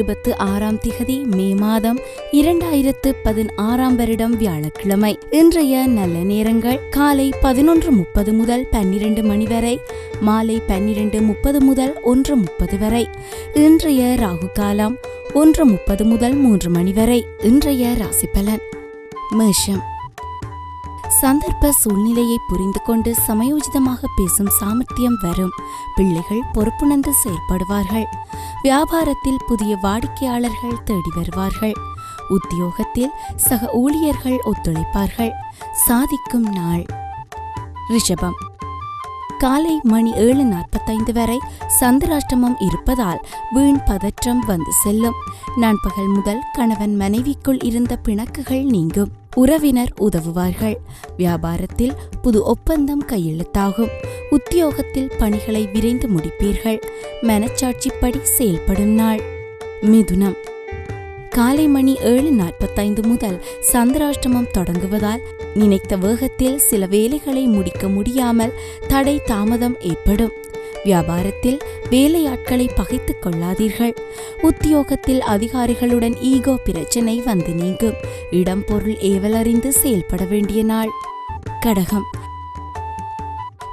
26ஆம் திகதி மே மாதம் 2016 வருடம் வியாழக்கிழமை. இன்றைய நல்ல நேரங்கள் காலை 11:30 முதல் 12 மணி வரை, மாலை 12:30 முதல் 1:30 வரை. இன்றைய ராகு காலம் 1:30 முதல் 3 மணி வரை. இன்றைய ராசிபலன். மேஷம். சந்தர்ப்ப சூழ்நிலையை புரிந்து கொண்டு சமயோஜிதமாக பேசும் சாமர்த்தியம் வரும். பிள்ளைகள் பொறுப்புணர்ந்து செயல்படுவார்கள். வியாபாரத்தில் புதிய வாடிக்கையாளர்கள் தேடி வருவார்கள். உத்தியோகத்தில் சக ஊழியர்கள் ஒத்துழைப்பார்கள். சாதிக்கும் நாள். ரிஷபம். காலை மணி 7:45 வரை சந்திராஷ்டமம் இருப்பதால் வீண் பதற்றம் வந்து செல்லும். நண்பகல் முதல் கணவன் மனைவிக்குள் இருந்த பிணக்குகள் நீங்கும். உறவினர் உதவுவார்கள். வியாபாரத்தில் புது ஒப்பந்தம் கையெழுத்தாகும். உத்தியோகத்தில் பணிகளை விரைந்து முடிப்பீர்கள். மனச்சாட்சிப்படி செயல்படும் நாள். மிதுனம். காலை மணி 7:45 முதல் சந்திராஷ்டமம் தொடங்குவதால் நினைத்த வேகத்தில் சில வேலைகளை முடிக்க முடியாமல் தடை தாமதம் ஏற்படும். வியாபாரத்தில் வேலையாட்களை பகைத்துக் கொள்ளாதீர்கள். உத்தியோகத்தில் அதிகாரிகளுடன் ஈகோ பிரச்சனை வந்து நீங்கும். இடம் பொருள் ஏவலறிந்து செயல்பட வேண்டிய நாள். கடகம்.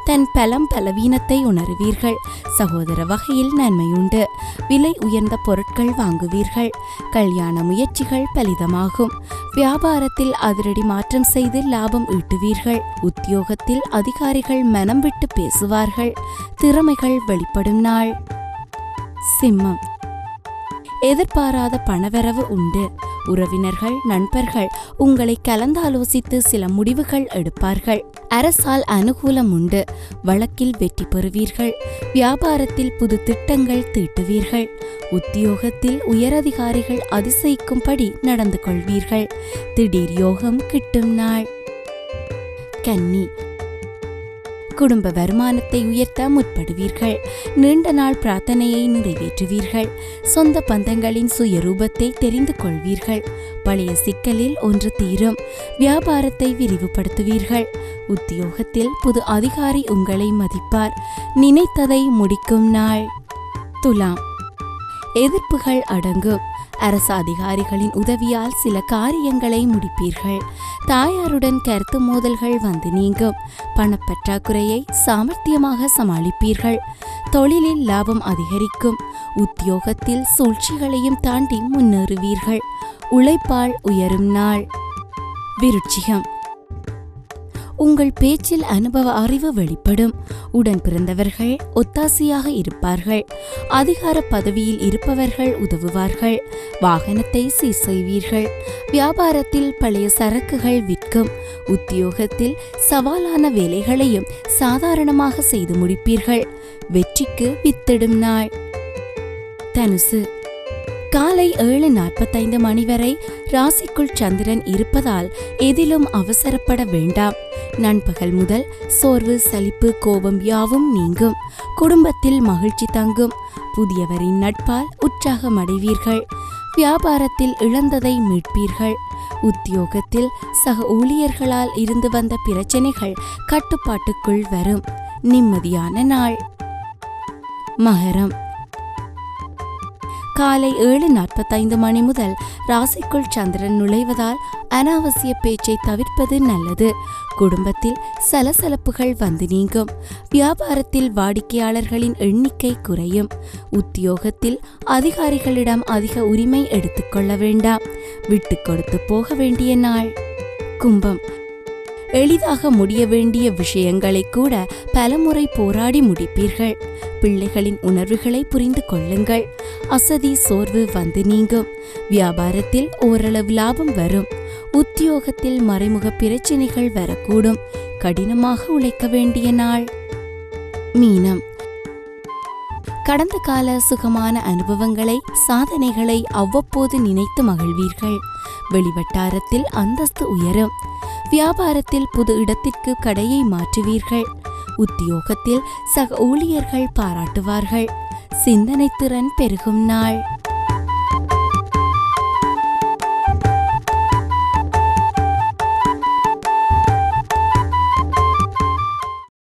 தன் பலம் பலவீனத்தை உணருவீர்கள். சகோதர வகையில் நன்மையுண்டு. விலை உயர்ந்த பொருட்கள் வாங்குவீர்கள். கல்யாண முயற்சிகள் பலிதமாகும். வியாபாரத்தில் அதிரடி மாற்றம் செய்து லாபம் ஈட்டுவீர்கள். உத்தியோகத்தில் அதிகாரிகள் மனம் விட்டு பேசுவார்கள். திறமைகள் வெளிப்படும் நாள். சிம்மம். எதிர்பாராத பணவரவு உண்டு. உறவினர்கள் நண்பர்கள் உங்களை கலந்தாலோசித்து சில முடிவுகள் எடுப்பார்கள். அரசால் அனுகூலம் உண்டு. வழக்கில் வெற்றி பெறுவீர்கள். வியாபாரத்தில் புது திட்டங்கள் தீட்டுவீர்கள். உத்தியோகத்தில் உயரதிகாரிகள் அதிசயிக்கும்படி நடந்து கொள்வீர்கள். திடீர் யோகம் கிட்டும் நாள். கன்னி. குடும்ப வருமானத்தை உயர்த்த முற்படுவீர்கள். நீண்ட நாள் பிரார்த்தனையை நிறைவேற்றுவீர்கள். சொந்த பந்தங்களின் சுயரூபத்தை தெரிந்து கொள்வீர்கள். பழைய சிக்கலில் ஒன்று தீரும். வியாபாரத்தை விரிவுபடுத்துவீர்கள். உத்தியோகத்தில் புது அதிகாரி உங்களை மதிப்பார். நினைத்ததை முடிக்கும் நாள். துலாம். எதிர்ப்புகள் அடங்கும். அரசு அதிகாரிகளின் உதவியால் சில காரியங்களை முடிப்பீர்கள். தாயாருடன் கருத்து மோதல்கள் வந்து நீங்கும். பணப்பற்றாக்குறையை சாமர்த்தியமாக சமாளிப்பீர்கள். தொழிலில் லாபம் அதிகரிக்கும். உத்தியோகத்தில் சூழ்ச்சிகளையும் தாண்டி முன்னேறுவீர்கள். உழைப்பால் உயரும் நாள். விருட்சிகம். உங்கள் பேச்சில் அனுபவ அறிவு வெளிப்படும். உடன் பிறந்தவர்கள் ஒத்தாசையாக இருப்பார்கள். அதிகார பதவியில் இருப்பவர்கள் உதவுவார்கள். வாகனத்தை சீர் செய்வீர்கள். வியாபாரத்தில் பழைய சரக்குகள் விற்கும். உத்தியோகத்தில் சவாலான வேலைகளையும் சாதாரணமாக செய்து முடிப்பீர்கள். வெற்றிக்கு வித்திடும் நாள். தனுசு. காலை 7:45 மணி வரை ராசிக்குள் சந்திரன் இருப்பதால் எதிலும் அவசரப்பட வேண்டாம். நண்பகல் முதல் சோர்வு, சலிப்பு, கோபம் யாவும் நீங்கும். குடும்பத்தில் மகிழ்ச்சி தங்கும். புதியவரின் நட்பால் உற்சாகமடைவீர்கள். வியாபாரத்தில் இழந்ததை மீட்பீர்கள். உத்தியோகத்தில் சக ஊழியர்களால் இருந்து வந்த பிரச்சனைகள் கட்டுப்பாட்டுக்குள் வரும். நிம்மதியான நாள். மகரம். காலை 7:45 மணி முதல் ராசிக்குள் சந்திரன் நுழைவதால் அனாவசிய பேச்சை தவிர்ப்பது நல்லது. குடும்பத்தில் சலசலப்புகள் வந்து நீங்கும். வியாபாரத்தில் வாடிக்கையாளர்களின் எண்ணிக்கை குறையும். உத்தியோகத்தில் அதிகாரிகளிடம் அதிக உரிமை எடுத்துக்கொள்ள வேண்டாம். விட்டு கொடுத்து போக வேண்டிய நாள். கும்பம். எளிதாக முடிய வேண்டிய விஷயங்களை கூட பலமுறை போராடி முடிப்பீர்கள். பிள்ளைகளின் உணர்வுகளை புரிந்து கொள்ளுங்கள். அசதி, சோர்வு வந்து நீங்கும். வியாபாரத்தில் ஓரளவு லாபம் வரும். உத்தியோகத்தில் மறைமுக பிரச்சனைகள் வரக்கூடும். கடினமாக உழைக்க வேண்டிய நாள். மீனம். கடந்த கால சுகமான அனுபவங்களை, சாதனைகளை அவ்வப்போது நினைத்து மகிழ்வீர்கள். வெளிவட்டாரத்தில் அந்தஸ்து உயரும். வியாபாரத்தில் புது இடத்திற்கு கடையை மாற்றுவீர்கள். உத்தியோகத்தில் சக ஊழியர்கள் பாராட்டுவார்கள். சிந்தனை திறன் பெருகும் நாள்.